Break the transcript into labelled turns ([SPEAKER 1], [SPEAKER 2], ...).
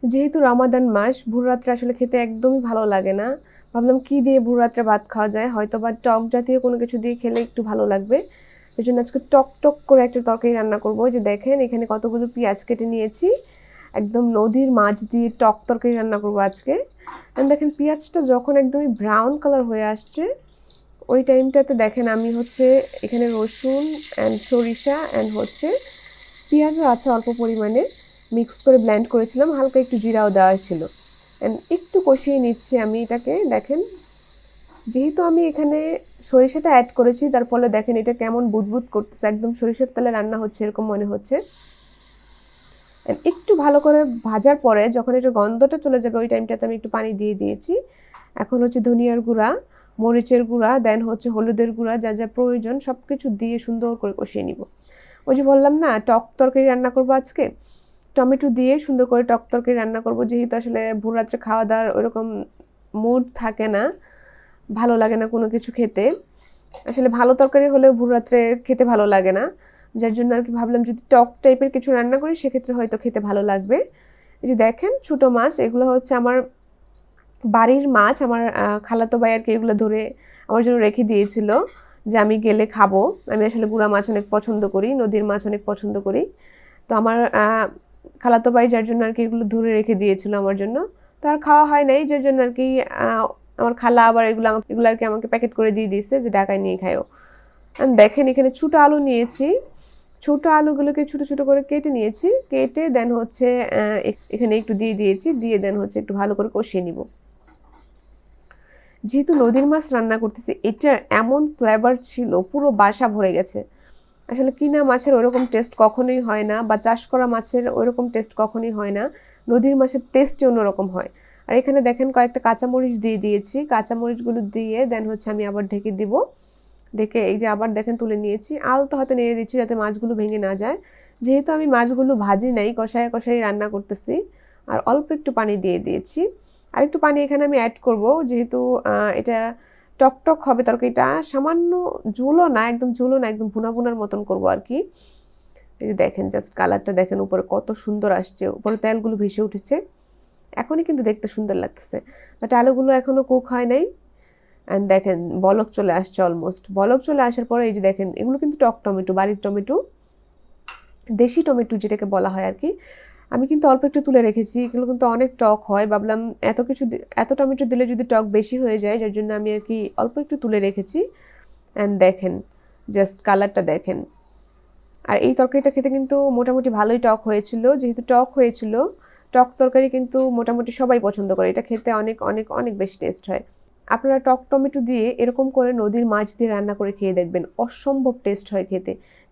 [SPEAKER 1] যেহেতু রমাদান মাস, ভোর রাত্রে আসলে খেতে একদমই ভালো লাগে না। ভাবলাম কি দিয়ে ভোর রাত্রে ভাত খাওয়া যায়? হয়তোবা টক জাতীয় কোনো কিছু দিয়ে খেলে একটু ভালো লাগবে। এজন্য আজকে টক করে একটা তরকারি রান্না করব। এই যে দেখেন এখানে কতগুলো পেঁয়াজ কেটে নিয়েছি। একদম নদীর মাছ দিয়ে টক তরকারি রান্না করব আজকে। দেখেন পেঁয়াজটা যখন একদমই ব্রাউন কালার হয়ে আসছে, ওই টাইমটাতে দেখেন আমি হচ্ছে এখানে রসুন অ্যান্ড সরিষা অ্যান্ড হচ্ছে পেঁয়াজও আছে অল্প পরিমাণে, মিক্স করে ব্লেন্ড করেছিলাম, হালকা একটু জিরাও দেওয়া ছিল। অ্যান্ড একটু কষিয়ে নিচ্ছি আমি এটাকে। দেখেন যেহেতু আমি এখানে সরিষাটা অ্যাড করেছি, তার ফলে দেখেন এটা কেমন বুদবুদ করতেছে, একদম সরিষার তেলে রান্না হচ্ছে এরকম মনে হচ্ছে। একটু ভালো করে ভাজার পরে যখন এটার গন্ধটা চলে যাবে, ওই টাইমটাতে আমি একটু পানি দিয়ে দিয়েছি। এখন হচ্ছে ধনিয়ার গুঁড়া, মরিচের গুঁড়া, দেন হচ্ছে হলুদের গুঁড়া, যা যা প্রয়োজন সব কিছু দিয়ে সুন্দর করে কষিয়ে নিব। ওই যে বললাম না টক তরকারি রান্না করবো আজকে, টমেটো দিয়ে সুন্দর করে টক তরকারি রান্না করব। যেহেতু আসলে ভোর রাত্রে খাওয়া দাওয়ার ওরকম মুড থাকে না, ভালো লাগে না কোনো কিছু খেতে। আসলে ভালো তরকারি হলেও ভোর রাত্রে খেতে ভালো লাগে না, যার জন্য আর কি ভাবলাম যদি টক টাইপের কিছু রান্না করি সেক্ষেত্রে হয়তো খেতে ভালো লাগবে। এই যে দেখেন ছোটো মাছ, এগুলো হচ্ছে আমার বাড়ির মাছ। আমার খালাতো ভাই আর কি এগুলো ধরে আমার জন্য রেখে দিয়েছিল যে আমি গেলে খাবো। আমি আসলে গুড়া মাছ অনেক পছন্দ করি, নদীর মাছ অনেক পছন্দ করি। তো আমার খালাতো ভাই যার জন্য আর কি এগুলো ধরে রেখে দিয়েছিল আমার জন্য। তো আর খাওয়া হয় নাই, যার জন্য আর কি আমার খালা আবার এগুলো আর কি আমাকে প্যাকেট করে দিয়ে দিয়েছে যে ঢাকায় নিয়ে খায়ও। দেখেন এখানে ছোটো আলু নিয়েছি, ছোটো আলুগুলোকে ছোটো ছোটো করে কেটে নিয়েছি, কেটে দেন হচ্ছে এখানে একটু দিয়ে দিয়েছি, দিয়ে দেন হচ্ছে একটু ভালো করে কষিয়ে নিব। যেহেতু নদীর মাছ রান্না করতেছি, এটার এমন ফ্লেভার ছিল পুরো বাসা ভরে গেছে। আসলে কিনা মাছের ওইরকম টেস্ট কখনোই হয় না, বা চাষ করা মাছের ওইরকম টেস্ট কখনোই হয় না। নদীর মাছের টেস্টই অন্যরকম হয়। আর এখানে দেখেন কয়েকটা কাঁচামরিচ দিয়ে দিয়েছি, কাঁচামরিচগুলো দিয়ে দেন হচ্ছে আমি আবার ঢেকে দিব। ঢেকে এই যে আবার দেখেন তুলে নিয়েছি, আলতো হাতে নেড়ে দিচ্ছি যাতে মাছগুলো ভেঙে না যায়। যেহেতু আমি মাছগুলো ভাজি নাই, কষায় কষায় রান্না করতেছি, আর অল্প একটু পানি দিয়ে দিয়েছি। আর একটু পানি এখানে আমি অ্যাড করব, যেহেতু এটা টকটক হবে তরকারিটা। সামান্য ঝোলও না, একদম ঝোলও না, একদম ভুনা ভুনার মতন করব আর কি। এই যে দেখেন জাস্ট কালারটা দেখেন উপরে কত সুন্দর আসছে, উপরে তেলগুলো ভেসে উঠেছে। এখনই কিন্তু দেখতে সুন্দর লাগতেছে, বাট আলুগুলো এখনও কুক হয় নাই। অ্যান্ড দেখেন বলক চলে আসছে, অলমোস্ট বলক চলে আসার পরে এই যে দেখেন এগুলো কিন্তু টক টমেটো, বাড়ির টমেটো, দেশি টমেটো যেটাকে বলা হয় আর কি। আমি কিন্তু অল্প একটু তুলে রেখেছি, এগুলো কিন্তু অনেক টক হয়। ভাবলাম এত টমেটো দিলে যদি টক বেশি হয়ে যায়, যার জন্য আমি আর কি অল্প একটু তুলে রেখেছি। অ্যান্ড দেখেন জাস্ট কালারটা দেখেন। আর এই তরকারিটা খেতে কিন্তু মোটামুটি ভালোই টক হয়েছিল। যেহেতু টক হয়েছিল, টক তরকারি কিন্তু মোটামুটি সবাই পছন্দ করে, এটা খেতে অনেক অনেক অনেক বেশি টেস্ট হয়। আপনারা টক টমেটো দিয়ে এরকম করে নদীর মাছ দিয়ে রান্না করে খেয়ে দেখবেন, অসম্ভব টেস্ট হয় খেতে।